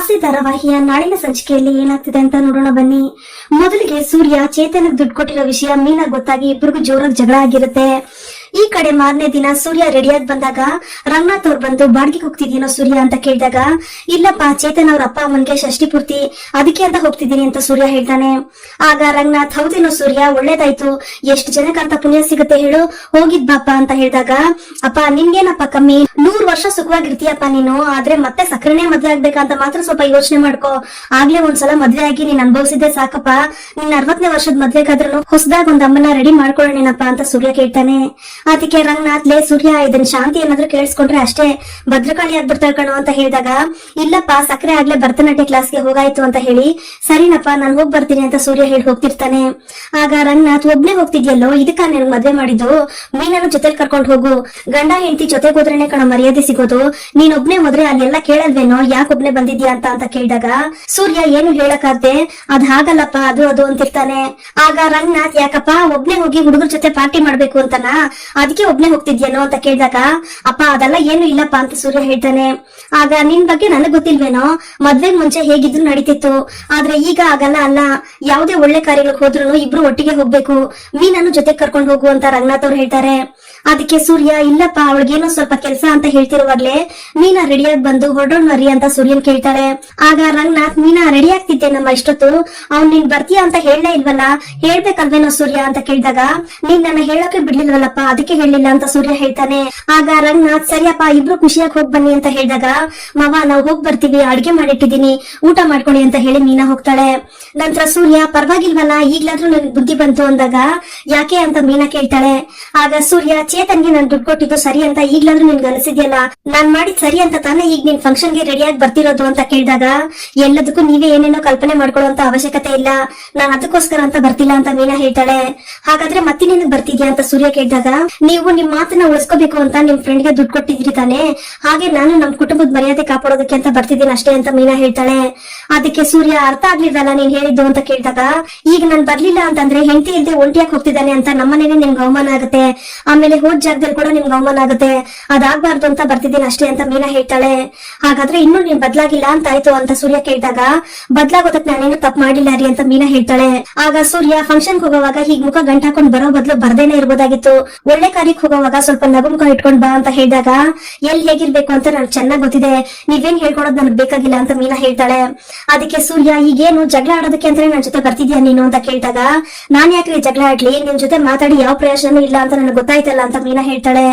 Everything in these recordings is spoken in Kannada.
ಆಸೆ ಧಾರಾವಾಹಿಯ ನಾಳಿನ ಸಂಚಿಕೆಯಲ್ಲಿ ಏನಾಗ್ತಿದೆ ಅಂತ ನೋಡೋಣ ಬನ್ನಿ. ಮೊದಲಿಗೆ ಸೂರ್ಯ ಚೇತನಕ್ಕೆ ದುಡ್ಡು ಕೊಟ್ಟಿರೋ ವಿಷಯ ಮೀನಾ ಗೊತ್ತಾಗಿ ಇಬ್ಬರಿಗೂ ಜೋರಾಗಿ ಜಗಳ ಆಗಿರುತ್ತೆ. ಈ ಕಡೆ ಮಾರನೇ ದಿನ ಸೂರ್ಯ ರೆಡಿಯಾಗಿ ಬಂದಾಗ ರಂಗನಾಥ್ ಅವ್ರು ಬಂದು ಬಾಡಿಗೆ ಹೋಗ್ತಿದ್ದೀನೋ ಸೂರ್ಯ ಅಂತ ಕೇಳಿದಾಗ, ಇಲ್ಲಪ್ಪ ಚೇತನ್ ಅವ್ರ ಅಪ್ಪ ಅಮ್ಮನ್ಗೆ ಷಷ್ಠಿ ಪೂರ್ತಿ ಅದಕ್ಕೆ ಅಂತ ಹೋಗ್ತಿದ್ದೀನಿ ಅಂತ ಸೂರ್ಯ ಹೇಳ್ತಾನೆ. ಆಗ ರಂಗನಾಥ್, ಹೌದೇನೋ ಸೂರ್ಯ, ಒಳ್ಳೇದಾಯ್ತು, ಎಷ್ಟು ಜನಕ್ಕಂತ ಪುಣ್ಯ ಸಿಗುತ್ತೆ ಹೇಳು, ಹೋಗಿದ್ ಬಾಪ ಅಂತ ಹೇಳಿದಾಗ, ಅಪ್ಪ ನಿನ್ಗೇನಪ್ಪ ಕಮ್ಮಿ, 100 ವರ್ಷ ಸುಖವಾಗಿರ್ತೀಯಪ್ಪ ನೀನು, ಆದ್ರೆ ಮತ್ತೆ ಸಕ್ಕರೆನೇ ಮದ್ವೆ ಆಗ್ಬೇಕಂತ ಮಾತ್ರ ಸ್ವಲ್ಪ ಯೋಚನೆ ಮಾಡ್ಕೋ, ಆಗ್ಲೇ ಒಂದ್ಸಲ ಮದ್ವೆ ಆಗಿ ನೀನ್ ಅನುಭವಿಸಿದ್ದೆ ಸಾಕಪ್ಪ, ನಿನ್ 60ನೇ ವರ್ಷದ ಮದ್ವೆಗಾದ್ರೂ ಹೊಸದಾಗ ಒಂದ್ ಅಮ್ಮನ ರೆಡಿ ಮಾಡ್ಕೊಳ್ಳೋಣೇನಪ್ಪ ಅಂತ ಸೂರ್ಯ ಕೇಳ್ತಾನೆ. ಅದಕ್ಕೆ ರಂಗನಾಥ್, ಲೇ ಸೂರ್ಯ, ಇದನ್ ಶಾಂತಿ ಏನಾದ್ರು ಕೇಳಿಸ್ಕೊಂಡ್ರೆ ಅಷ್ಟೇ ಭದ್ರಕಾಳಿ ಆಗ್ಬಿಡ್ತಾಳ ಕಣೋ ಅಂತ ಹೇಳಿದಾಗ, ಇಲ್ಲಪ್ಪ ಸಕ್ಕರೆ ಆಗ್ಲೇ ಭರತನಾಟ್ಯ ಕ್ಲಾಸ್ಗೆ ಹೋಗಾಯ್ತು ಅಂತ ಹೇಳಿ, ಸರಿನಪ್ಪ ನಾನು ಹೋಗ್ ಬರ್ತೀನಿ ಅಂತ ಸೂರ್ಯ ಹೇಳಿ ಹೋಗ್ತಿರ್ತಾನೆ. ಆಗ ರಂಗನಾಥ್, ಒಬ್ನೇ ಹೋಗ್ತಿದ್ಯಲ್ಲೋ, ಇದಕ್ಕ ನನ್ ಮದ್ವೆ ಮಾಡಿದ್ದು, ಮೀನನ್ನು ಜೊತೆಲಿ ಕರ್ಕೊಂಡು ಹೋಗು, ಗಂಡ ಹೆಂಡತಿ ಜೊತೆಗೆ ಹೋದ್ರೇನೆ ಕಣ ಮರ್ಯಾದೆ ಸಿಗೋದು, ನೀನ್ ಒಬ್ನೇ ಹೋದ್ರೆ ಅಲ್ಲೆಲ್ಲ ಕೇಳಲ್ವೇನೋ ಯಾಕೆ ಒಬ್ನೇ ಬಂದಿದ್ಯಾ ಅಂತ ಕೇಳಿದಾಗ ಸೂರ್ಯ ಏನು ಹೇಳಕ್ಕಾಗ್ದೆ, ಅದ್ ಹಾಗಲ್ಲಪ್ಪ ಅದು ಅಂತಿರ್ತಾನೆ. ಆಗ ರಂಗನಾಥ್, ಯಾಕಪ್ಪ ಒಬ್ನೇ ಹೋಗಿ ಹುಡುಗರ ಜೊತೆ ಪಾರ್ಟಿ ಮಾಡ್ಬೇಕು ಅಂತನಾ, ಅದಕ್ಕೆ ಒಬ್ನೇ ಹೋಗ್ತಿದ್ಯೇನೋ ಅಂತ ಕೇಳಿದಾಗ, ಅಪ್ಪ ಅದೆಲ್ಲ ಏನು ಇಲ್ಲಪ್ಪ ಅಂತ ಸೂರ್ಯ ಹೇಳ್ತಾನೆ. ಆಗ ನಿನ್ ಬಗ್ಗೆ ನನಗ್ ಗೊತ್ತಿಲ್ವೇನೋ, ಮದ್ವೆ ಮುಂಚೆ ಹೇಗಿದ್ರು ನಡೀತಿತ್ತು, ಆದ್ರೆ ಈಗ ಆಗಲ್ಲ ಅಲ್ಲ, ಯಾವುದೇ ಒಳ್ಳೆ ಕಾರ್ಯಗಳಿಗೆ ಹೋದ್ರು ಇಬ್ರು ಒಟ್ಟಿಗೆ ಹೋಗ್ಬೇಕು, ಮೀನನ್ನು ಜೊತೆ ಕರ್ಕೊಂಡು ಹೋಗು ಅಂತ ರಂಗನಾಥ್ ಅವ್ರು ಹೇಳ್ತಾರೆ. ಅದಕ್ಕೆ ಸೂರ್ಯ, ಇಲ್ಲಪ್ಪ ಅವಳಿಗೇನೋ ಸ್ವಲ್ಪ ಕೆಲಸ ಅಂತ ಹೇಳ್ತಿರುವಾಗ್ಲೇ ಮೀನಾ ರೆಡಿಯಾಗಿ ಬಂದು ಹೊರಡೋಣ್ರಿ ಅಂತ ಸೂರ್ಯನ್ ಕೇಳ್ತಾಳೆ. ಆಗ ರಂಗನಾಥ್, ಮೀನಾ ರೆಡಿ ಆಗ್ತಿದ್ದೆ ನಮ್ಮ ಇಷ್ಟೊತ್ತು, ಅವ್ನ್ ನೀನ್ ಬರ್ತೀಯ ಅಂತ ಹೇಳಲೇ ಇಲ್ವಲ್ಲ, ಹೇಳ್ಬೇಕಲ್ವೇನೋ ಸೂರ್ಯ ಅಂತ ಕೇಳಿದಾಗ, ನೀನ್ ನನ್ನ ಹೇಳೋಕೆ ಬಿಡ್ಲಿಲ್ವಲ್ಲಪ್ಪ ಅದಕ್ಕೆ ಹೇಳಿಲ್ಲ ಅಂತ ಸೂರ್ಯ ಹೇಳ್ತಾನೆ. ಆಗ ರಂಗನಾಥ್, ಸರಿಯಪ್ಪ ಇಬ್ರು ಖುಷಿಯಾಗಿ ಹೋಗ್ ಬನ್ನಿ ಅಂತ ಹೇಳಿದಾಗ, ಮಾವ ನಾವು ಹೋಗ್ ಬರ್ತೀವಿ, ಅಡ್ಗೆ ಮಾಡಿಟ್ಟಿದೀನಿ, ಊಟ ಮಾಡ್ಕೊಳ್ಳಿ ಅಂತ ಹೇಳಿ ಮೀನಾ ಹೋಗ್ತಾಳೆ. ನಂತರ ಸೂರ್ಯ, ಪರವಾಗಿಲ್ವಲ್ಲ ಈಗ್ಲಾದ್ರೂ ನನ್ ಬುದ್ಧಿ ಬಂತು ಅಂದಾಗ, ಯಾಕೆ ಅಂತ ಮೀನಾ ಕೇಳ್ತಾಳೆ. ಆಗ ಸೂರ್ಯ, ಚೇತನ್ಗೆ ನಾನು ದುಡ್ಡು ಕೊಟ್ಟಿದ್ದು ಸರಿ ಅಂತ ಈಗ್ಲಾದ್ರೂ ನಿನ್ಗೆ ಅನಿಸಿದ್ಯಲ್ಲ, ನಾನ್ ಮಾಡಿದ್ ಸರಿ ಅಂತ ತಾನೇ ಈಗ ನಿನ್ ಫಂಕ್ಷನ್ಗೆ ರೆಡಿಯಾಗಿ ಬರ್ತಿರೋದು ಅಂತ ಕೇಳಿದಾಗ, ಎಲ್ಲದಕ್ಕೂ ನೀವೇ ಏನೇನೋ ಕಲ್ಪನೆ ಮಾಡ್ಕೊಳ್ಳುವಂತ ಅವಶ್ಯಕತೆ ಇಲ್ಲ, ನಾನ್ ಅದಕ್ಕೋಸ್ಕರ ಅಂತ ಬರ್ತಿಲ್ಲ ಅಂತ ಮೀನಾ ಹೇಳ್ತಾಳೆ. ಹಾಗಾದ್ರೆ ಮತ್ತೆ ನಿನಗ್ ಬರ್ತಿದ್ಯಾ ಅಂತ ಸೂರ್ಯ ಕೇಳಿದಾಗ, ನೀವು ನಿಮ್ ಮಾತನ್ನ ಉಳಿಸ್ಕೋಬೇಕು ಅಂತ ನಿಮ್ ಫ್ರೆಂಡ್ಗೆ ದುಡ್ಡು ಕೊಟ್ಟಿದ್ರಿ ತಾನೆ, ಹಾಗೆ ನಾನು ನಮ್ ಕುಟುಂಬದ ಮರ್ಯಾದೆ ಕಾಪಾಡೋದಕ್ಕೆ ಅಂತ ಬರ್ತಿದ್ದೀನಿ ಅಷ್ಟೇ ಅಂತ ಮೀನಾ ಹೇಳ್ತಾಳೆ. ಅದಕ್ಕೆ ಸೂರ್ಯ, ಅರ್ಥ ಆಗ್ಲಿಲ್ಲಲ್ಲ ನೀನ್ ಹೇಳಿದ್ದು ಅಂತ ಕೇಳಿದಾಗ, ಈಗ ನಾನ್ ಬರ್ಲಿಲ್ಲ ಅಂತಂದ್ರೆ ಹೆಂಡತಿ ಇಲ್ದೆ ಒಂಟಿಯಾಗಿ ಹೋಗ್ತಿದ್ದಾನೆ ಅಂತ ನಮ್ಮನೇನೆ ನಿಮ್ಗೆ ಅವಮಾನ ಆಗುತ್ತೆ, ಆಮೇಲೆ ಹೋದ್ ಜಾಗದಲ್ಲಿ ಕೂಡ ನಿಮ್ಗೆ ಅವಮಾನ ಆಗುತ್ತೆ, ಅದಾಗ್ಬಾರ್ದು ಅಂತ ಬರ್ತಿದ್ದೀನಿ ಅಷ್ಟೇ ಅಂತ ಮೀನಾ ಹೇಳ್ತಾಳೆ. ಹಾಗಾದ್ರೆ ಇನ್ನೂ ನೀನ್ ಬದ್ಲಾಗಿಲ್ಲ ಅಂತ ಆಯ್ತು ಅಂತ ಸೂರ್ಯ ಕೇಳಿದಾಗ, ಬದ್ಲಾಗೋದಕ್ ನಾನೇನು ತಪ್ಪು ಮಾಡಿಲ್ಲ ರೀ ಅಂತ ಮೀನಾ ಹೇಳ್ತಾಳೆ. ಆಗ ಸೂರ್ಯ, ಫಂಕ್ಷನ್ ಹೋಗೋವಾಗ ಹೀಗ್ ಮುಖ ಗಂಟ್ ಹಾಕೊಂಡ್ ಬರೋ ಬದಲು ಬರ್ದೇನೆ ಇರ್ಬೋದಾಗಿತ್ತು, ಒಳ್ಳೆ ಕಾರ್ಯಕ್ಕೆ ಹೋಗೋವಾಗ ಸ್ವಲ್ಪ ನಗು ಮುಖ ಇಟ್ಕೊಂಡ್ ಬಾ ಅಂತ ಹೇಳಿದಾಗ, ಎಲ್ಲಿ ಹೇಗಿರ್ಬೇಕು ಅಂತ ನನ್ಗೆ ಚೆನ್ನಾಗ್ ಗೊತ್ತಿದೆ, ನೀವೇನ್ ಹೇಳ್ಕೊಳೋದ್ ನನಗ್ ಬೇಕಾಗಿಲ್ಲ ಅಂತ ಮೀನಾ ಹೇಳ್ತಾಳೆ. ಅದಕ್ಕೆ ಸೂರ್ಯ, ಈಗೇನು ಜಗಳ ಆಡೋದಕ್ಕೆ ಅಂದ್ರೆ ನನ್ ಜೊತೆ ಬರ್ತಿದ್ಯಾ ನೀನು ಅಂತ ಕೇಳಿದಾಗ, ನಾನ್ ಯಾಕ್ರಿ ಜಗಳ ಆಡ್ಲಿ, ನಿಮ್ ಜೊತೆ ಮಾತಾಡಿ ಯಾವ ಪ್ರಯೋಜನೂ ಇಲ್ಲ ಅಂತ ನನಗೆ ಗೊತ್ತಾಯ್ತಲ್ಲ ಅಂತ ಮೀನಾ ಹೇಳ್ತಾಳೆ.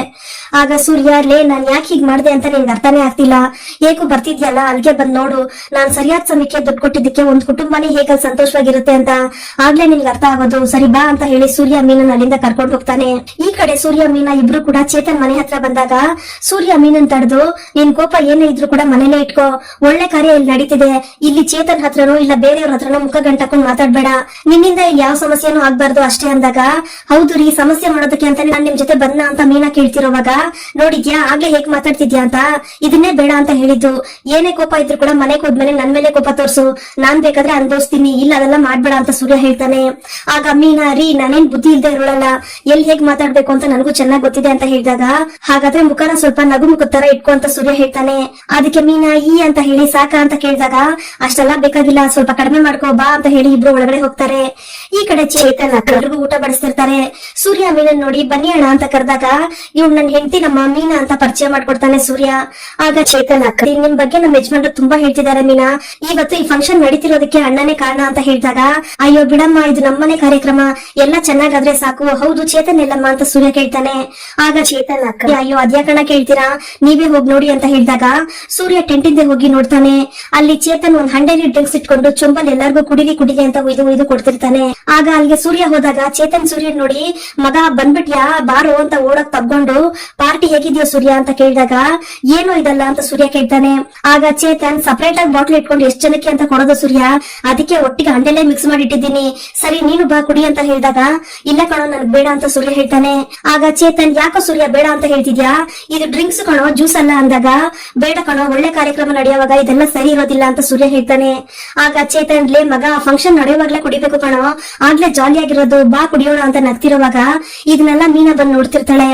ಆಗ ಸೂರ್ಯ, ಲೇ ನಾನ್ ಯಾಕೆ ಹೀಗ್ ಮಾಡ್ದೆ ಅಂತ ನಿನ್ಗೆ ಅರ್ಥನೇ ಆಗ್ತಿಲ್ಲ, ಹೇಗೂ ಬರ್ತಿದ್ಯಲ್ಲ ಅಲ್ಗೆ ಬಂದ್ ನೋಡು, ನಾನ್ ಸರಿಯಾದ ಸಮಯಕ್ಕೆ ದುಡ್ಡು ಕೊಟ್ಟಿದ್ದಕ್ಕೆ ಒಂದ್ ಕುಟುಂಬನೇ ಹೇಗೆ ಸಂತೋಷವಾಗಿರುತ್ತೆ ಅಂತ ಆಗ್ಲೇ ನಿನ್ಗೆ ಅರ್ಥ ಆಗೋದು, ಸರಿ ಬಾ ಅಂತ ಹೇಳಿ ಸೂರ್ಯ ಮೀನನ್ ಅಲ್ಲಿಂದ ಕರ್ಕೊಂಡು ಹೋಗ್ತಾನೆ. ಈ ಕಡೆ ಸೂರ್ಯ ಮೀನಾ ಇಬ್ರು ಕೂಡ ಚೇತನ್ ಮನೆ ಹತ್ರ ಬಂದಾಗ ಸೂರ್ಯ ಮೀನನ್ ತಡೆದು, ನಿನ್ ಕೋಪ ಏನೇ ಇದ್ರು ಕೂಡ ಮನೇಲೆ ಇಟ್ಕೋ, ಒಳ್ಳೆ ಕಾರ್ಯ ಇಲ್ಲಿ ನಡೀತಿದೆ, ಇಲ್ಲಿ ಚೇತನ್ ಹತ್ರನೋ ಇಲ್ಲ ಬೇರೆಯವ್ರ ಹತ್ರನೋ ಮುಖ ಗಂಟಾಕೊಂಡ್ ಮಾತಾಡ್ಬೇಡ, ನಿನ್ನಿಂದ ಇಲ್ಲಿ ಯಾವ ಸಮಸ್ಯೆನೂ ಆಗ್ಬಾರ್ದು ಅಷ್ಟೇ ಅಂದಾಗ, ಹೌದು ರೀ ಸಮಸ್ಯೆ ಮಾಡೋದಕ್ಕೆ ಅಂತ ನಾನ್ ನಿಮ್ ಜೊತೆ ಬಂದ ಅಂತ ಮೀನಾ ಕೇಳ್ತಿರೋವಾಗ, ನೋಡಿದ್ಯಾ ಆಗ್ಲೇ ಹೇಗ್ ಮಾತಾಡ್ತಿದ್ಯಾ ಅಂತ, ಇದನ್ನೇ ಬೇಡ ಅಂತ ಹೇಳಿದ್ದು, ಏನೇ ಕೋಪ ಇದ್ರು ಕೂಡ ಮನೆಗೆ ಹೋದ್ಮೇಲೆ ನನ್ ಮೇಲೆ ಕೋಪ ತೋರ್ಸು, ನಾನ್ ಬೇಕಾದ್ರೆ ಅನ್ಭವಿಸ್ತೀನಿ, ಇಲ್ಲ ಅದೆಲ್ಲ ಮಾಡ್ಬೇಡ ಅಂತ ಸೂರ್ಯ ಹೇಳ್ತಾನೆ. ಆಗ ಮೀನಾ, ರೀ ನಾನೇನ್ ಬುದ್ಧಿ ಇಲ್ದೆ ಇರೋಳಲ್ಲ, ಎಲ್ಲಿ ಹೇಗ್ ಮಾತಾಡ್ಬೇಕು ಅಂತ ನನಗೂ ಚೆನ್ನಾಗ್ ಗೊತ್ತಿದೆ ಅಂತ ಹೇಳಿದಾಗ, ಹಾಗಾದ್ರೆ ಮುಖನ ಸ್ವಲ್ಪ ನಗು ಮುಖದ ತರ ಇಟ್ಕೊ ಅಂತ ಸೂರ್ಯ ಹೇಳ್ತಾನೆ. ಅದಕ್ಕೆ ಮೀನಾ ಈ ಅಂತ ಹೇಳಿ ಸಾಕ ಅಂತ ಕೇಳಿದಾಗ, ಅಷ್ಟೆಲ್ಲ ಬೇಕಾಗಿಲ್ಲ, ಸ್ವಲ್ಪ ಕಡಿಮೆ ಮಾಡ್ಕೋ ಬಾ ಅಂತ ಹೇಳಿ ಇಬ್ರು ಒಳಗಡೆ ಹೋಗ್ತಾರೆ. ಈ ಕಡೆ ಚೇತನ್ ಎಲ್ರಿಗೂ ಊಟ ಬಡಿಸ್ತಿರ್ತಾರೆ. ಸೂರ್ಯ ಮೀನನ್ ನೋಡಿ ಬನ್ನಿ ಅಣ್ಣ ಅಂತ ಕರೆದಾಗ, ಇವ್ಳು ನನ್ ಹೆಂಡತಿ ನಮ್ಮ ಮೀನಾ ಅಂತ ಪರಿಚಯ ಮಾಡ್ಕೊಡ್ತಾನೆ ಸೂರ್ಯ. ಆಗ ಚೇತನ್, ನಿಮ್ ಬಗ್ಗೆ ನಮ್ಮ ಯಜಮಾನ್ರು ತುಂಬಾ ಹೇಳ್ತಿದ್ದಾರೆ ಮೀನಾ, ಇವತ್ತು ಈ ಫಂಕ್ಷನ್ ನಡೀತಿರೋದಕ್ಕೆ ಅಣ್ಣನೇ ಕಾರಣ ಅಂತ ಹೇಳಿದಾಗ, ಅಯ್ಯೋ ಬಿಡಮ್ಮ ಇದು ನಮ್ಮನೆ ಕಾರ್ಯಕ್ರಮ, ಎಲ್ಲ ಚೆನ್ನಾಗಾದ್ರೆ ಸಾಕು, ಹೌದು ಚೇತನ್ ಎಲ್ಲಮ್ಮ ಅಂತ ಸೂರ್ಯ ಕೇಳ್ತಾನೆ. ಆಗ ಚೇತನ್, ಅಯ್ಯೋ ಅದ್ಯಾಕಣ್ಣ ಕೇಳ್ತೀರಾ, ನೀವೇ ಹೋಗಿ ನೋಡಿ ಅಂತ ಹೇಳಿದಾಗ ಸೂರ್ಯ ಟೆಂಟಿಂದ ಹೋಗಿ ನೋಡ್ತಾನೆ. ಅಲ್ಲಿ ಚೇತನ್ ಒಂದ್ 100 ಡ್ರಿಂಕ್ಸ್ ಇಟ್ಕೊಂಡು ಚೊಂಬಲ್ ಎಲ್ಲರಿಗೂ ಕುಡಿಲಿ ಅಂತ ಒಯ್ದು ಕೊಡ್ತಿರ್ತಾನೆ. ಆಗ ಅಲ್ಲಿಗೆ ಸೂರ್ಯ ಹೋದಾಗ ಚೇತನ್ ಸೂರ್ಯನ್ ನೋಡಿ, ಮಗ ಬಂದ್ಬಿಟ್ಯಾ ಬಾರೋ ಅಂತ ಓಡಕ್ ತಗೊಂಡು, ಪಾರ್ಟಿ ಹೇಗಿದ್ಯೋ ಸೂರ್ಯ ಅಂತ ಕೇಳಿದಾಗ, ಏನೋ ಇದಲ್ಲ ಅಂತ ಸೂರ್ಯ ಕೇಳ್ತಾನೆ. ಆಗ ಚೇತನ್, ಸಪರೇಟ್ ಆಗಿ ಬಾಟ್ಲ್ ಇಟ್ಕೊಂಡು ಎಷ್ಟ್ ಜನಕ್ಕೆ ಅಂತ ಕೊಡೋದು ಸೂರ್ಯ, ಅದಕ್ಕೆ ಒಟ್ಟಿಗೆ ಹಂಡೆಲೆ ಮಿಕ್ಸ್ ಮಾಡಿ ಇಟ್ಟಿದ್ದೀನಿ, ಸರಿ ನೀನು ಬಾ ಕುಡಿ ಅಂತ ಹೇಳಿದಾಗ, ಇಲ್ಲ ಕಣೋ ನನ್ಗ್ ಬೇಡ ಅಂತ ಸೂರ್ಯ ಹೇಳ್ತಾನೆ. ಆಗ ಚೇತನ್, ಯಾಕೋ ಸೂರ್ಯ ಬೇಡ ಅಂತ ಹೇಳ್ತಿದ್ಯಾ, ಇದು ಡ್ರಿಂಕ್ಸ್ ಕಣೋ ಜ್ಯೂಸ್ ಅಲ್ಲ ಅಂದಾಗ, ಬೇಡ ಕಣೋ ಒಳ್ಳೆ ಕಾರ್ಯಕ್ರಮ ನಡೆಯುವಾಗ ಇದೆಲ್ಲ ಸರಿ ಇರೋದಿಲ್ಲ ಅಂತ ಸೂರ್ಯ ಹೇಳ್ತಾನೆ. ಆಗ ಚೇತನ್, ಲೇ ಮಗ ಫಂಕ್ಷನ್ ನಡೆಯುವಾಗ್ಲೇ ಕುಡಿಬೇಕು ಕಣೋ, ಆಗ್ಲೇ ಜಾಲಿ ಆಗಿರೋದು, ಬಾ ಕುಡಿಯೋಣ ಅಂತ ನಗ್ತಿರುವಾಗ ಇದನ್ನೆಲ್ಲ ಮೀನಾ ಬಂದ್ ನೋಡ್ತಾಳೆ. ಕೂತಿರ್ತಾಳೆ.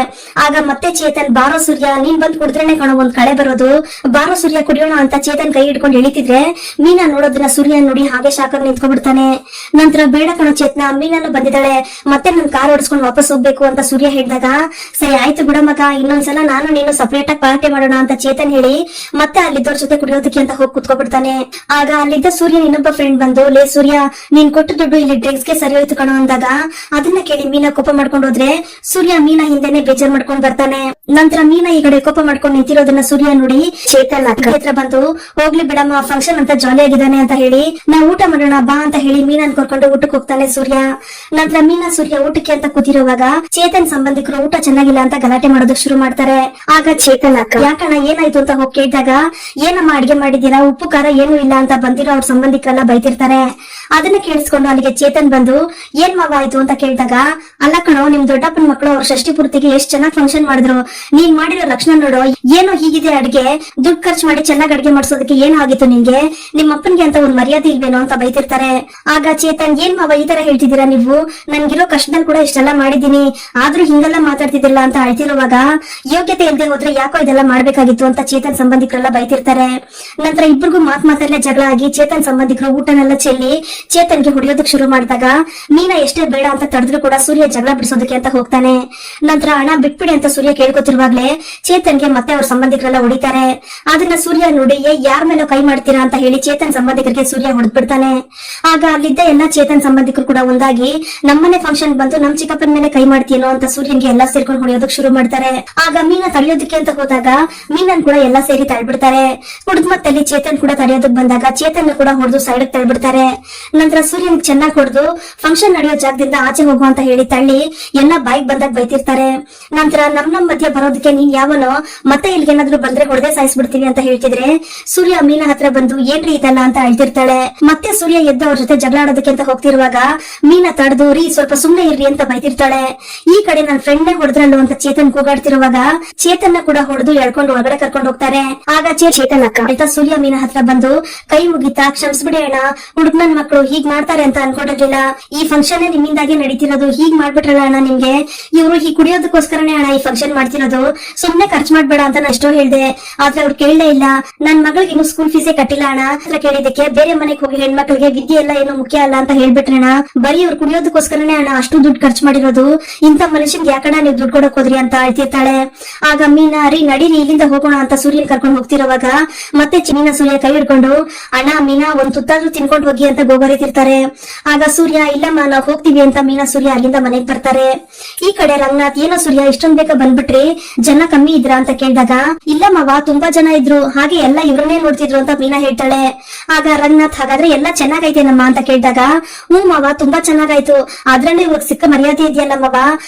ಆಗ ಮತ್ತೆ ಚೇತನ್, ಬಾರೋ ಸೂರ್ಯ, ನೀನ್ ಬಂದ್ ಕುಡಿದ್ರೇನೆ ಕಣೋ ಒಂದ್ ಕಳೆ ಬರೋದು, ಬಾರೋ ಸೂರ್ಯ ಕುಡಿಯೋಣ ಅಂತ ಚೇತನ್ ಕೈ ಹಿಡ್ಕೊಂಡು ಎಳಿತಿದ್ರೆ ಮೀನಾ ನೋಡೋದನ್ನ ಸೂರ್ಯ ನೋಡಿ ಹಾಗೆ ಶಾಕಾಗಿ ನಿಂತ್ಕೊಂಡ್ಬಿಡ್ತಾನೆ. ನಂತರ ಬೇಡ ಕಣೋ ಚೇತನ, ಮೀನಾನು ಬಂದಿದ್ದಾಳೆ, ಮತ್ತೆ ನನ್ ಕಾರ್ ಓಡಿಸ್ಕೊಂಡು ವಾಪಸ್ ಹೋಗ್ಬೇಕು ಅಂತ ಸೂರ್ಯ ಹೇಳಿದಾಗ, ಸರಿ ಆಯ್ತು ಬಿಡ ಮಗ, ಇನ್ನೊಂದ್ಸಲ ನಾನು ನೀನು ಸಪರೇಟ್ ಆಗಿ ಪಾರ್ಟಿ ಮಾಡೋಣ ಅಂತ ಚೇತನ್ ಹೇಳಿ ಮತ್ತೆ ಅಲ್ಲಿದ್ದವ್ರ ಜೊತೆ ಕುಡಿಯೋದಕ್ಕೆ ಅಂತ ಹೋಗಿ ಕುತ್ಕೊಬಿಡ್ತಾನೆ. ಆಗ ಅಲ್ಲಿದ್ದ ಸೂರ್ಯ ಇನ್ನೊಬ್ಬ ಫ್ರೆಂಡ್ ಬಂದು, ಲೇ ಸೂರ್ಯ, ನೀನ್ ಕೊಟ್ಟು ದುಡ್ಡು ಇಲ್ಲಿ ಡ್ರಿಂಕ್ಸ್ ಗೆ ಸರಿ ಹೋಯ್ತು ಕಣೋ ಅಂದಾಗ ಅದನ್ನ ಕೇಳಿ ಮೀನಾ ಕೋಪ ಮಾಡ್ಕೊಂಡು ಹೋದ್ರೆ ಸೂರ್ಯ ಮೀನಾ ಹಿಂದೆನೆ ಬೇಜಾರ್ ಮಾಡ್ಕೊಂಡ್ ಬರ್ತಾನೆ. ನಂತರ ಮೀನಾ ಈ ಕಡೆ ಕೋಪ ಮಾಡ್ಕೊಂಡು ನಿಂತಿರೋದನ್ನ ಸೂರ್ಯ ನೋಡಿ ಚೇತನ್ ಹತ್ರ ಬಂದು, ಹೋಗ್ಲಿ ಬಿಡಮ್ಮ, ಫಂಕ್ಷನ್ ಅಂತ ಜಾಲಿ ಆಗಿದ್ದಾನೆ ಅಂತ ಹೇಳಿ ನಾ ಊಟ ಮಾಡೋಣ ಬಾ ಅಂತ ಹೇಳಿ ಮೀನಾನ್ ಕರ್ಕೊಂಡು ಊಟಕ್ಕೆ ಹೋಗ್ತಾನೆ ಸೂರ್ಯ. ನಂತರ ಮೀನಾ ಸೂರ್ಯ ಊಟಕ್ಕೆ ಅಂತ ಕೂತಿರುವಾಗ ಚೇತನ್ ಸಂಬಂಧಿಕರು ಊಟ ಚೆನ್ನಾಗಿಲ್ಲ ಅಂತ ಗಲಾಟೆ ಮಾಡೋದಕ್ಕೆ ಶುರು ಮಾಡ್ತಾರೆ. ಆಗ ಚೇತನ್, ಯಾಕಣ್ಣ ಏನಾಯ್ತು ಅಂತ ಹೋಗಿ ಕೇಳಿದಾಗ, ಏನಮ್ಮ ಅಡ್ಗೆ ಮಾಡಿದೀರಾ, ಉಪ್ಪು ಖಾರ ಏನು ಇಲ್ಲ ಅಂತ ಬಂದಿರೋ ಅವ್ರ ಸಂಬಂಧಿಕರೆಲ್ಲ ಬೈತಿರ್ತಾರೆ. ಅದನ್ನ ಕೇಳಿಸ್ಕೊಂಡು ಅಲ್ಲಿಗೆ ಚೇತನ್ ಬಂದು, ಏನ್ ಮಾವ ಆಯ್ತು ಅಂತ ಕೇಳಿದಾಗ, ಅಲ್ಲ ಕಣೋ, ನಿಮ್ ದೊಡ್ಡಪ್ಪನ ಮಕ್ಕಳು ಅವ್ರ ಷಷ್ಠಿ ಪೂರ್ತಿಗೆ ಎಷ್ಟ್ ಚೆನ್ನಾಗಿ ಫಂಕ್ಷನ್ ಮಾಡಿದ್ರು, ನೀನ್ ಮಾಡಿರೋ ಲಕ್ಷಣ ನೋಡು, ಏನೋ ಹೀಗಿದೆ ಅಡ್ಗೆ, ದುಡ್ಡು ಖರ್ಚು ಮಾಡಿ ಚೆನ್ನಾಗಿ ಅಡ್ಗೆ ಮಾಡ್ಸೋದಕ್ಕೆ ಏನೋ ಆಗಿತ್ತು ನಿಂಗೆ, ನಿಮ್ ಅಪ್ಪನ್ಗೆ ಅಂತ ಒಂದ್ ಮರ್ಯಾದೆ ಇಲ್ವೇನೋ ಅಂತ ಬೈತಿರ್ತಾರೆ. ಆಗ ಚೇತನ್, ಏನ್ ಮಾವ ಈ ತರ ಹೇಳ್ತಿದ್ದೀರಾ ನೀವು, ನನ್ಗಿರೋ ಕಷ್ಟದಲ್ಲಿ ಕೂಡ ಇಷ್ಟೆಲ್ಲ ಮಾಡಿದೀನಿ, ಆದ್ರೂ ಹಿಂಗೆಲ್ಲ ಮಾತಾಡ್ತಿದ್ದಿಲ್ಲ ಅಂತ ಅಳ್ತಿರುವಾಗ, ಯೋಗ್ಯತೆ ಇಲ್ಲದೆ ಹೋದ್ರೆ ಯಾಕೋ ಇದೆಲ್ಲ ಮಾಡ್ಬೇಕಾಗಿತ್ತು ಅಂತ ಚೇತನ್ ಸಂಬಂಧಿಕರೆಲ್ಲ ಬೈತಿರ್ತಾರೆ. ನಂತರ ಇಬ್ಬರಿಗೂ ಮಾತಲ್ಲೇ ಜಗಳ ಆಗಿ ಚೇತನ್ ಸಂಬಂಧಿಕರು ಊಟನೆಲ್ಲ ಚೆಲ್ಲಿ ಚೇತನ್ಗೆ ಹೊಡೆಯೋದಕ್ಕೆ ಶುರು ಮಾಡಿದಾಗ ಮೀನಾ ಎಷ್ಟೇ ಬೇಡ ಅಂತ ತಡೆದ್ರು ಕೂಡ ಸೂರ್ಯ ಜಗಳ ಬಿಡಿಸೋದಕ್ಕೆ ಅಂತ ಹೋಗ್ತಾನೆ. ನಂತರ ಹಣ ಬಿಟ್ಬಿಡಿ ಅಂತ ಸೂರ್ಯ ಕೇಳ್ಕೊತಿರುವಾಗ್ಲೇ ಚೇತನ್ಗೆ ಮತ್ತೆ ಅವ್ರ ಸಂಬಂಧಿಕರೆಲ್ಲ ಹೊಡಿತಾರೆ. ಅದನ್ನ ಸೂರ್ಯ ನೋಡಿ, ಯಾರ ಮೇಲೆ ಕೈ ಮಾಡ್ತೀರಾ ಅಂತ ಹೇಳಿ ಚೇತನ್ ಸಂಬಂಧಿಕರಿಗೆ ಸೂರ್ಯ ಹೊಡೆದ್ಬಿಡ್ತಾನೆ. ಆಗ ಅಲ್ಲಿದ್ದ ಎಲ್ಲಾ ಚೇತನ್ ಸಂಬಂಧಿಕರು ಕೂಡ ಒಂದಾಗಿ, ನಮ್ಮನೆ ಫಂಕ್ಷನ್ ಬಂದು ನಮ್ ಚಿಕ್ಕಪ್ಪನ ಮೇಲೆ ಕೈ ಮಾಡ್ತೀನೋ ಅಂತ ಸೂರ್ಯನ್ಗೆ ಎಲ್ಲಾ ಸೇರ್ಕೊಂಡು ಹೊಡೆಯೋದಕ್ಕೆ ಶುರು ಮಾಡ್ತಾರೆ. ಆಗ ಮೀನಾ ತಡೆಯೋದಕ್ಕೆ ಅಂತ ಹೋದಾಗ ಮೀನನ್ ಕೂಡ ಎಲ್ಲಾ ಸೇರಿ ತಳ್ಬಿಡ್ತಾರೆ. ಕುಡಿದ್ ಮತ್ತಲ್ಲಿ ಚೇತನ್ ಕೂಡ ತಡೆಯೋದಕ್ಕೆ ಬಂದಾಗ ಚೇತನ್ ಕೂಡ ಹೊಡೆದು ಸೈಡ್ ತಳ್ಬಿಡ್ತಾರೆ. ನಂತರ ಸೂರ್ಯನ್ ಚೆನ್ನಾಗಿ ಹೊಡೆದು ಫಂಕ್ಷನ್ ನಡೆಯೋ ಜಾಗದಿಂದ ಆಚೆ ಹೋಗು ಅಂತ ಹೇಳಿ ತಳ್ಳಿ ಎಲ್ಲಾ ಬಾಯಿಗೆ ಬಂದಾಗ ಬೈತಿರ್ತಾರೆ. ನಂತರ ನಮ್ ಮಧ್ಯೆ ಬರೋದಕ್ಕೆ ನೀನ್ ಯಾವನೋ, ಮತ್ತೆ ಇಲ್ಗೇನಾದ್ರೂ ಬಂದ್ರೆ ಹೊಡೆದೇ ಸಾಯಿಸ್ಬಿಡ್ತೀವಿ ಅಂತ ಹೇಳ್ತಿದ್ರೆ ಸೂರ್ಯ ಮೀನಾ ಹತ್ರ ಬಂದು, ಏನ್ರಿ ಇದಲ್ಲ ಅಂತ ಹೇಳ್ತಿರ್ತಾಳೆ. ಮತ್ತೆ ಸೂರ್ಯ ಎದ್ದು ಅವ್ರ ಜೊತೆ ಜಗಳ ಆಡೋದಕ್ಕೆ ಅಂತ ಹೋಗ್ತಿರುವಾಗ ಮೀನಾ ತಡೆದು, ರೀ ಸ್ವಲ್ಪ ಸುಮ್ನೆ ಇರ್ರಿ ಅಂತ ಬೈತಿರ್ತಾಳೆ. ಈ ಕಡೆ ನನ್ನ ಫ್ರೆಂಡ್ ಹೊಡೆದ್ರಲ್ಲು ಅಂತ ಚೇತನ್ ಕೂಗಾಡ್ತಿರುವಾಗ ಚೇತನ್ನ ಕೂಡ ಹೊಡೆದು ಎಳ್ಕೊಂಡು ಒಳಗಡೆ ಕರ್ಕೊಂಡು ಹೋಗ್ತಾರೆ. ಆಗ ಚೇತನ್ ಅಕ್ಕ ಸೂರ್ಯ ಮೀನಾ ಹತ್ರ ಬಂದು ಕೈ ಮುಗಿತಾ, ಕ್ಷಮಿಸ್ಬಿಡಿ ಅಣ್ಣ, ಹುಡುಗನ ಮಕ್ಕಳು ಹೀಗ್ ಮಾಡ್ತಾರೆ ಅಂತ ಅನ್ಕೊಂಡಿರ್ಲಿಲ್ಲ, ಈ ಫಂಕ್ಷನ್ ನಿಮ್ಮಿಂದಾಗೆ ನಡೀತಿರೋದು, ಹೀಗ್ ಮಾಡ್ಬಿಟ್ರಲ್ಲ ಅಣ್ಣ ನಿಮ್ಗೆ, ಇವ್ರು ಹೀಗ್ ಕುಡಿಯೋದಕ್ಕೋಸ್ಕರನೇ ಅಣ್ಣ ಈ ಫಂಕ್ಷನ್ ಮಾಡ್ತಿರೋದು, ಸುಮ್ನೆ ಖರ್ಚು ಮಾಡ್ಬೇಡ ಅಂತ ನಾನು ಎಷ್ಟೋ ಹೇಳ್ದೆ, ಆದ್ರೆ ಅವ್ರು ಕೇಳಲೇ ಇಲ್ಲ, ನನ್ ಮಗಳಿಗೆ ಇನ್ನು ಸ್ಕೂಲ್ ಫೀಸೇ ಕಟ್ಟಿಲ್ಲ ಅಣ್ಣ ಅಂತ ಕೇಳಿದಕ್ಕೆ, ಬೇರೆ ಮನೆಗೆ ಹೋಗಿ ಹೆಣ್ಮಕ್ಳಿಗೆ ವಿದ್ಯೆ ಎಲ್ಲ ಏನು ಮುಖ್ಯ ಅಲ್ಲ ಅಂತ ಹೇಳ್ಬಿಟ್ರಣ, ಬರೀ ಇವ್ರು ಕುಡಿಯೋದಕ್ಕೋಸ್ಕರನೇ ಅಣ್ಣ ಅಷ್ಟು ದುಡ್ಡು ಖರ್ಚು ಮಾಡಿರೋದು, ಇಂಥ ಮನುಷ್ಯನ್ಗೆ ಯಾಕಣ್ಣ ನೀವು ದುಡ್ಡು ಕೊಡಕ್ ಹೋದ್ರಿ ಅಂತ ಅಳ್ತಿರ್ತಾಳೆ. ಆಗ ಮೀನಾ, ರೀ ನಡೀರಿ ಇಲ್ಲಿಂದ ಹೋಗೋಣ ಅಂತ ಸೂರ್ಯನ್ ಕರ್ಕೊಂಡು ಹೋಗ್ತಿರುವಾಗ ಮತ್ತೆ ಮೀನಾ ಸೂರ್ಯ ಕೈ ಹಿಡ್ಕೊಂಡು, ಅಣ್ಣ ಮೀನಾ ಒಂದ್ ತುತ್ತಾದ್ರೂ ತಿನ್ಕೊಂಡು ಹೋಗಿ ಅಂತ ಗೋಗರಿತಿರ್ತಾರೆ. ಆಗ ಸೂರ್ಯ, ಇಲ್ಲಮ್ಮ ನಾವ್ ಹೋಗ್ತೀವಿ ಅಂತ ಮೀನಾ ಸೂರ್ಯ ಅಲ್ಲಿಂದ ಮನೆಗ್ ಬರ್ತಾರೆ. ಈ ಕಡೆ ರಂಗನಾಥ್, ಏನೋ ಸೂರ್ಯ ಇಷ್ಟೊಂದ್ ಬೇಗ ಬಂದ್ಬಿಟ್ರಿ, ಜನ ಕಮ್ಮಿ ಇದ್ರ ಅಂತ ಕೇಳಿದಾಗ, ಇಲ್ಲ ಮಾವ ತುಂಬಾ ಜನ ಇದ್ರು, ಹಾಗೆ ಎಲ್ಲ ಇವ್ರನ್ನೇ ನೋಡ್ತಿದ್ರು ಅಂತ ಮೀನಾ ಹೇಳ್ತಾಳೆ. ಆಗ ರಂಗನಾಥ್, ಹಾಗಾದ್ರೆ ಎಲ್ಲ ಚೆನ್ನಾಗೈತೆ ನಮ್ಮ ಅಂತ ಕೇಳಿದಾಗ, ಹ್ಞೂ ಮಾವ ತುಂಬಾ ಚೆನ್ನಾಗಾಯ್ತು, ಅದ್ರಲ್ಲಿ ಇವ್ರಿಗೆ ಸಿಕ್ಕ ಮರ್ಯಾದೆ ಇದೆಯಲ್ಲ ಮಾವ,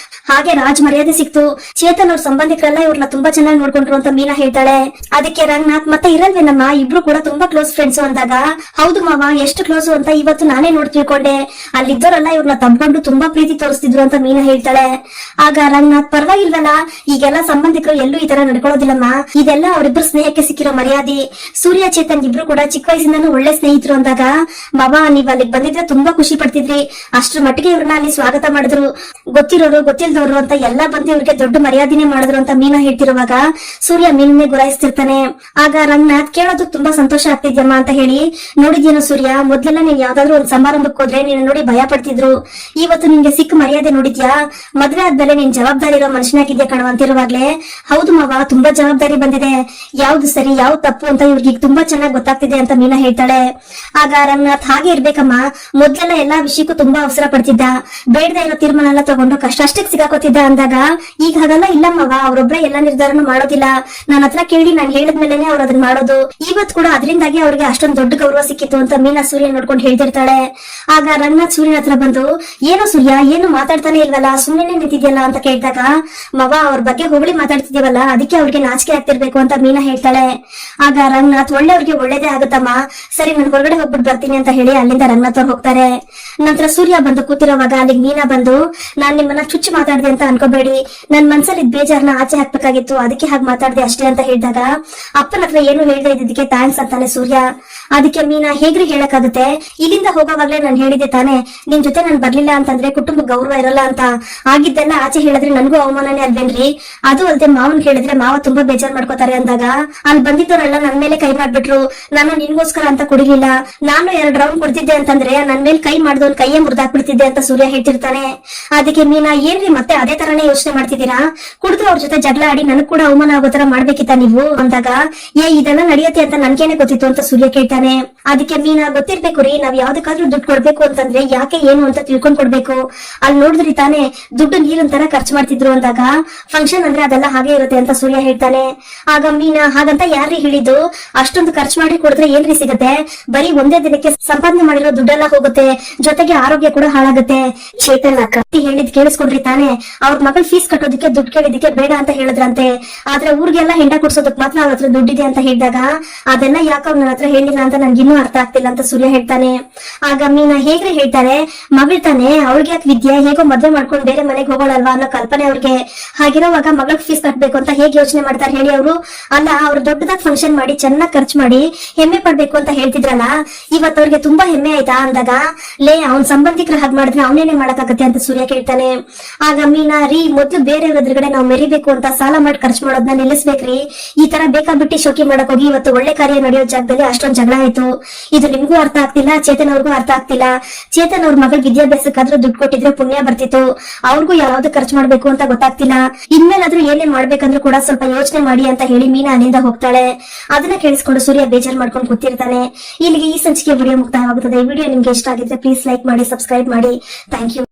ಹಾಗೆ ರಾಜ್ ಮರ್ಯಾದೆ ಸಿಕ್ತು, ಚೇತನ್ ಅವ್ರ ಸಂಬಂಧಿಕರೆಲ್ಲ ಇವ್ರನ್ನ ತುಂಬಾ ಚೆನ್ನಾಗಿ ನೋಡ್ಕೊಂಡ್ರು ಅಂತ ಮೀನಾ ಹೇಳ್ತಾಳೆ. ಅದಕ್ಕೆ ರಂಗನಾಥ್, ಮತ್ತೆ ಇರಲ್ವೇನಮ್ಮ ಇಬ್ರು ಕೂಡ ತುಂಬಾ ಕ್ಲೋಸ್ ಫ್ರೆಂಡ್ಸ್ ಅಂದಾಗ, ಹೌದು ಮಾವ ಎಷ್ಟು ಕ್ಲೋಸ್ ಅಂತ ಇವತ್ತು ನಾನೇ ನೋಡಿ ತಿಳ್ಕೊಂಡೆ, ಅಲ್ಲಿದ್ದವರೆಲ್ಲ ಇವ್ರನ್ನ ತಂದ್ಕೊಂಡು ತುಂಬಾ ಪ್ರೀತಿ ತೋರಿಸ್ತಿದ್ರು ಅಂತ ಮೀನಾ ಹೇಳ್ತಾಳೆ. ಆಗ ರಂಗನಾಥ್, ಪರವಾಗಿಲ್ವಲ್ಲ, ಈಗೆಲ್ಲ ಸಂಬಂಧಿಕರು ಎಲ್ಲೂ ಈ ತರ ನಡ್ಕೊಳ್ಳೋದಿಲ್ಲಮ್ಮ, ಇದೆಲ್ಲ ಅವರಿಬ್ರು ಸ್ನೇಹಕ್ಕೆ ಸಿಕ್ಕಿರೋ ಮರ್ಯಾದೆ, ಸೂರ್ಯ ಚೇತನ್ ಇಬ್ರು ಕೂಡ ಚಿಕ್ಕ ವಯಸ್ಸಿಂದನೂ ಒಳ್ಳೆ ಸ್ನೇಹಿತರು ಅಂದಾಗ, ಮಾವ ನೀವ್ ಅಲ್ಲಿಗೆ ಬಂದಿದ್ರೆ ತುಂಬಾ ಖುಷಿ ಪಡ್ತಿದ್ರಿ, ಅಷ್ಟ್ರ ಮಟ್ಟಿಗೆ ಇವ್ರನ್ನ ಅಲ್ಲಿ ಸ್ವಾಗತ ಮಾಡಿದ್ರು, ಗೊತ್ತಿರೋರು ಗೊತ್ತಿಲ್ದವ್ರು ಅಂತ ಎಲ್ಲಾ ಬಂದು ಇವ್ರಿಗೆ ದೊಡ್ಡ ಮರ್ಯಾದೆನೆ ಮಾಡಿದ್ರು ಅಂತ ಮೀನಾ ಹೇಳ್ತಿರುವಾಗ ಸೂರ್ಯ ಮೀನನ್ನೇ ಗುರಾಯಿಸ್ತಿರ್ತಾನೆ. ಆಗ ರಂಗನಾಥ್, ಕೇಳೋದು ತುಂಬಾ ಸಂತೋಷ ಆಗ್ತಿದ್ಯಮ್ಮ ಅಂತ ಹೇಳಿ, ನೋಡಿದ್ಯೇನೋ ಸೂರ್ಯ, ಮೊದ್ಲೆಲ್ಲ ನೀನ್ ಯಾವ್ದಾದ್ರು ಒಂದ್ ಸಮಾರಂಭಕ್ಕೆ ಹೋದ್ರೆ ನೀನು ನೋಡಿ ಭಯ ಪಡ್ತಿದ್ರು, ಇವತ್ತು ನಿನ್ಗೆ ಸಿಕ್ಕ ಮರ್ಯಾದೆ ನೋಡಿದ್ಯಾ, ಮದ್ವೆ ಆದ್ಮೇಲೆ ನೀನ್ ಜವಾಬ್ದಾರಿ ಇರೋ ಮನುಷ್ಯನಾಗಿದ್ಯಾ ಕಣವ ಅಂತಿರುವಾಗ್ಲೇ, ಹೌದು ಮಾವ ತುಂಬಾ ಜವಾಬ್ದಾರಿ ಬಂದಿದೆ, ಯಾವ್ದು ಸರಿ ಯಾವ್ದು ತಪ್ಪು ಅಂತ ಇವ್ರಿಗೆ ತುಂಬಾ ಚೆನ್ನಾಗಿ ಗೊತ್ತಾಗ್ತಿದೆ ಅಂತ ಮೀನಾ ಹೇಳ್ತಾಳೆ. ಆಗ ರಂಗನಾಥ್, ಹಾಗೆ ಇರ್ಬೇಕಮ್ಮ, ಮೊದ್ಲೆಲ್ಲ ಎಲ್ಲಾ ವಿಷಯಕ್ಕೂ ತುಂಬಾ ಅವಸರ ಪಡ್ತಿದ್ದ, ಬೇಡದೆ ಇರೋ ತೀರ್ಮಾನ ಎಲ್ಲ ತಗೊಂಡು ಕಷ್ಟಕ್ಕೆ ಸಿಗಾಕೋತಿದ್ದ ಅಂದಾಗ, ಈಗ ಹಾಗಲ್ಲ ಇಲ್ಲಮ್ಮವ, ಅವ್ರೊಬ್ರೆ ಎಲ್ಲಾ ನಿರ್ಧಾರನು ಮಾಡೋದಿಲ್ಲ, ನನ್ನ ಹತ್ರ ಕೇಳಿ ನಾನು ಹೇಳಿದ್ಮೇಲೆನೆ ಅವ್ರು ಅದನ್ನ ಮಾಡೋದು, ಇವತ್ ಕೂಡ ಅದರಿಂದಾಗಿ ಅವ್ರಿಗೆ ಅಷ್ಟೊಂದು ದೊಡ್ಡ ಗೌರವ ಸಿಕ್ಕಿತ್ತು ಅಂತ ಮೀನಾ ಸೂರ್ಯ ನೋಡ್ಕೊಂಡು ಹೇಳ್ತಿರ್ತಾಳೆ. ಆಗ ರಂಗನಾಥ್ ಸೂರ್ಯನ ಹತ್ರ ಬಂದು, ಏನೋ ಸೂರ್ಯ ಏನು ಮಾತಾಡ್ತಾನೆ ಇಲ್ವಲ್ಲ, ಸುಮ್ಮನೆ ನಿಂತಿದ್ಯಲ್ಲ ಅಂತ ಕೇಳಿದಾಗ, ಮವ ಅವ್ರ ಬಗ್ಗೆ ಹೊಗಳಿ ಮಾತಾಡ್ತಿದೀವಲ್ಲ ಅದಕ್ಕೆ ಅವ್ರಿಗೆ ನಾಚಿಕೆ ಆಗ್ತಿರ್ಬೇಕು ಅಂತ ಮೀನಾ ಹೇಳ್ತಾಳೆ. ಆಗ ರಂಗನಾಥ್, ಒಳ್ಳೆಯವ್ರಿಗೆ ಒಳ್ಳೇದೇ ಆಗುತ್ತಮ್ಮ, ಸರಿ ನಾನು ಹೊರಗಡೆ ಹೋಗ್ಬಿಟ್ಟು ಬರ್ತೀನಿ ಅಂತ ಹೇಳಿ ಅಲ್ಲಿಂದ ರಂಗನಾಥ್ ಅವ್ರು ಹೋಗ್ತಾರೆ. ನಂತರ ಸೂರ್ಯ ಬಂದು ಕೂತಿರೋವಾಗ ಅಲ್ಲಿಗೆ ಮೀನಾ ಬಂದು, ನಾನ್ ನಿಮ್ಮನ್ನ ಚುಚ್ಚು ಮಾತಾಡ್ದೆ ಅಂತ ಅನ್ಕೋಬೇಡಿ, ನನ್ ಮನ್ಸಲ್ಲಿ ಬೇಜಾರ್ನ ಆಚೆ ಹಾಕ್ಬೇಕಾಗಿತ್ತು, ಅದಕ್ಕೆ ಹಾಗೆ ಮಾತಾಡ್ದೆ ಅಷ್ಟೇ ಅಂತ ಹೇಳಿದಾಗ, ಅಪ್ಪನ ಹತ್ರ ಏನು ಹೇಳ್ದೆ ಇದ್ದಕ್ಕೆ ಥ್ಯಾಂಕ್ಸ್ ಅಂತಾನೆ ಸೂರ್ಯ. ಅದಕ್ಕೆ ಮೀನಾ, ಹೇಗ್ರಿ ಹೇಳಕ್ಕಾಗುತ್ತೆ, ಇಲ್ಲಿಂದ ಹೋಗೋವಾಗ್ಲೇ ನಾನು ಹೇಳಿದೆ ತಾನೆ, ನಿಮ್ ಜೊತೆ ನಾನು ಬರ್ಲಿಲ್ಲ ಅಂತಂದ್ರೆ ಕುಟುಂಬ ಗೌರವ ಇರಲ್ಲ ಅಂತ, ಆಗಿದ್ದೆಲ್ಲ ಆಚೆ ಹೇಳಕ್ ಕೇಳಿದ್ರೆ ನನ್ಗೂ ಅವಮಾನನೇ ಅಲ್ವೇನ್ರಿ, ಅದು ಅಲ್ದೆ ಮಾವನ್ ಕೇಳಿದ್ರೆ ಮಾವ ತುಂಬಾ ಬೇಜಾರ್ ಮಾಡ್ಕೋತಾರೆ ಅಂದಾಗ ಅಲ್ಲಿ ಬಂದಿದ್ದವರೆಲ್ಲ ನನ್ ಮೇಲೆ ಕೈ ಮಾಡ್ಬಿಟ್ರು. ನಾನು ನಿನ್ಗೋಸ್ಕರ ಅಂತ ಕುಡಿಲಿಲ್ಲ, ನಾನು 2 ರೌಂಡ್ ಕುಡ್ತಿದ್ದೆ ಅಂತಂದ್ರೆ ನನ್ ಮೇಲೆ ಕೈ ಮಾಡ್ದವ್ನ್ ಕೈಯೇ ಮುರಿದಾಕ್ಬಿಡ್ತಿದ್ದೆ ಅಂತ ಸೂರ್ಯ ಹೇಳ್ತಿರ್ತಾನೆ. ಅದಕ್ಕೆ ಮೀನಾ, ಏನ್ರಿ ಮತ್ತೆ ಅದೇ ತರಾನೇ ಯೋಚನೆ ಮಾಡ್ತಿದ್ದೀರಾ, ಕುಡಿದು ಅವ್ರ ಜೊತೆ ಜಗಳ ಆಡಿ ನನಗ್ ಕೂಡ ಅವಮಾನ ಆಗೋ ತರ ಮಾಡ್ಬೇಕಿತ್ತ ನೀವು ಅಂದಾಗ, ಇದೆಲ್ಲ ನಡೆಯುತ್ತೆ ಅಂತ ನನ್ಗೇನೆ ಗೊತ್ತಿತ್ತು ಅಂತ ಸೂರ್ಯ ಕೇಳ್ತಾನೆ. ಅದಕ್ಕೆ ಮೀನಾ, ಗೊತ್ತಿರ್ಬೇಕು ರೀ, ನಾವ್ ಯಾವ್ದಕ್ಕಾದ್ರೂ ದುಡ್ಡು ಕೊಡ್ಬೇಕು ಅಂತಂದ್ರೆ ಯಾಕೆ ಏನು ಅಂತ ತಿಳ್ಕೊಂಡ್ ಕೊಡ್ಬೇಕು, ಅಲ್ಲಿ ನೋಡಿದ್ರಿ ತಾನೆ ದುಡ್ಡು ನೀರಿನ ತರ ಖರ್ಚು ಮಾಡ್ತಿದ್ರು ಅಂದಾಗ, ಫಂಕ್ಷನ್ ಅಂದ್ರೆ ಅದೆಲ್ಲ ಹಾಗೆ ಇರುತ್ತೆ ಅಂತ ಸೂರ್ಯ ಹೇಳ್ತಾನೆ. ಆಗ ಮೀನಾ, ಹಾಗಂತ ಯಾರ್ರಿ ಹೇಳಿದ್ದು, ಅಷ್ಟೊಂದು ಖರ್ಚು ಮಾಡಿ ಕೊಡಿದ್ರೆ ಏನ್ರಿ ಸಿಗುತ್ತೆ, ಬರೀ ಒಂದೇ ದಿನಕ್ಕೆ ಸಂಪಾದನೆ ಮಾಡಿರೋ ದುಡ್ಡೆಲ್ಲ ಹೋಗುತ್ತೆ, ಜೊತೆಗೆ ಆರೋಗ್ಯ ಕೂಡ ಹಾಳಾಗುತ್ತೆ. ಚೇತನ್ ಅಕ್ಕ ಹೇಳಿದ್ ಕೇಳಿಸ್ಕೊಂಡ್ರಿ ತಾನೆ, ಅವ್ರ ಮಗಳ ಫೀಸ್ ಕಟ್ಟೋದಕ್ಕೆ ದುಡ್ಡು ಕೇಳಿದಕ್ಕೆ ಬೇಡ ಅಂತ ಹೇಳಿದ್ರಂತೆ, ಆದ್ರೆ ಊರಿಗೆಲ್ಲ ಹೆಂಡ ಕೊಡ್ಸೋದಕ್ ಮಾತ್ರ ಅವ್ರ ಹತ್ರ ದುಡ್ಡಿದೆ ಅಂತ ಹೇಳಿದಾಗ, ಅದೆಲ್ಲ ಯಾಕೆ ಅವ್ರ ನನ್ನ ಹತ್ರ ಹೇಳಿಲ್ಲ ಅಂತ ನನ್ಗಿನ್ನೂ ಅರ್ಥ ಆಗ್ತಿಲ್ಲ ಅಂತ ಸೂರ್ಯ ಹೇಳ್ತಾನೆ. ಆಗ ಮೀನಾ, ಹೇಗ್ರಿ ಹೇಳ್ತಾರೆ, ಮಗಳು ತಾನೆ, ಅವ್ರಿಗೆ ಯಾಕೆ ವಿದ್ಯೆ, ಹೇಗೋ ಮದ್ವೆ ಮಾಡ್ಕೊಂಡು ಬೇರೆ ಮನೆಗೆ ಹೋಗೋಳಲ್ವಾ ಅನ್ನೋ ಕಲ್ಪನೆ ಅವ್ರಿಗೆ. ಹಾಗಿರೋವಾಗ ಮಗಳ ಫೀಸ್ ಕಟ್ಬೇಕು ಅಂತ ಹೇಗೆ ಯೋಚನೆ ಮಾಡ್ತಾರೆ ಹೇಳಿ ಅವರು? ಅಲ್ಲ, ಅವ್ರು ದೊಡ್ಡದಾಗಿ ಫಂಕ್ಷನ್ ಮಾಡಿ ಚೆನ್ನಾಗಿ ಖರ್ಚು ಮಾಡಿ ಹೆಮ್ಮೆ ಪಡ್ಬೇಕು ಅಂತ ಹೇಳ್ತಿದ್ರಲ್ಲ, ಇವತ್ತು ಅವ್ರಿಗೆ ತುಂಬಾ ಹೆಮ್ಮೆ ಆಯ್ತಾ ಅಂದಾಗ, ಅವ್ನ್ ಸಂಬಂಧಿಕರ ಹಾಗೆ ಮಾಡಿದ್ರೆ ಅವನೇನೆ ಮಾಡಕ್ಕಾಗತ್ತೆ ಅಂತ ಸೂರ್ಯ ಕೇಳ್ತಾನೆ. ಆಗ ಮೀನಾ, ರೀ, ಮೊದ್ಲು ಬೇರೆಯವ್ರ ಎದುರುಗಡೆ ನಾವು ಮೆರಿಬೇಕು ಅಂತ ಸಾಲ ಮಾಡಿ ಖರ್ಚು ಮಾಡೋದನ್ನ ನಿಲ್ಲಿಸ್ಬೇಕ್ರಿ, ಈ ತರ ಬೇಕಾಬಿಟ್ಟಿ ಶೋಕಿ ಮಾಡಕ್ ಹೋಗಿ ಇವತ್ತು ಒಳ್ಳೆ ಕಾರ್ಯ ನಡೆಯೋ ಜಾಗದಲ್ಲಿ ಅಷ್ಟೊಂದ್ ಜಗಳ ಆಯ್ತು. ಇದು ನಿಮ್ಗೂ ಅರ್ಥ ಆಗ್ತಿಲ್ಲ, ಚೇತನ್ ಅವ್ರಿಗೂ ಅರ್ಥ ಆಗ್ತಿಲ್ಲ. ಚೇತನ್ ಅವ್ರ ಮಗಳ ವಿದ್ಯಾಭ್ಯಾಸಕ್ಕಾದ್ರೂ ದುಡ್ಡು ಕೊಟ್ಟಿದ್ರೆ ಪುಣ್ಯ ಬರ್ತಿತ್ತು, ಅವ್ರಿಗೂ ಯಾವ್ದು ಖರ್ಚು ಮಾಡ್ಬೇಕು ಅಂತ ಗೊತ್ತಾಗ್ತಿಲ್ಲ. ಇನ್ಮೇಲಾದ್ರೂ ಏನೇ ಮಾಡ್ಬೇಕಂದ್ರೂ ಕೂಡ ಸ್ವಲ್ಪ ಯೋಚನೆ ಮಾಡಿ ಅಂತ ಹೇಳಿ ಮೀನಾ ಅಲ್ಲಿಂದ ಹೋಗ್ತಾಳೆ. ಅದನ್ನ ಕೇಳಿಸ್ಕೊಂಡು ಸೂರ್ಯ ಬೇಜಾರ್ ಮಾಡ್ಕೊಂಡು ಕೂತಿರ್ತಾನೆ. ಇಲ್ಲಿಗೆ ಈ ಸಂಚಿಕೆ ವಿಡಿಯೋ ಮುಕ್ತಾಯವಾಗುತ್ತದೆ. ಈ ವಿಡಿಯೋ ನಿಮ್ಗೆ ಇಷ್ಟ ಆಗಿದ್ರೆ ಪ್ಲೀಸ್ ಲೈಕ್ ಮಾಡಿ, ಸಬ್ಸ್ಕ್ರೈಬ್ ಮಾಡಿ. Thank you.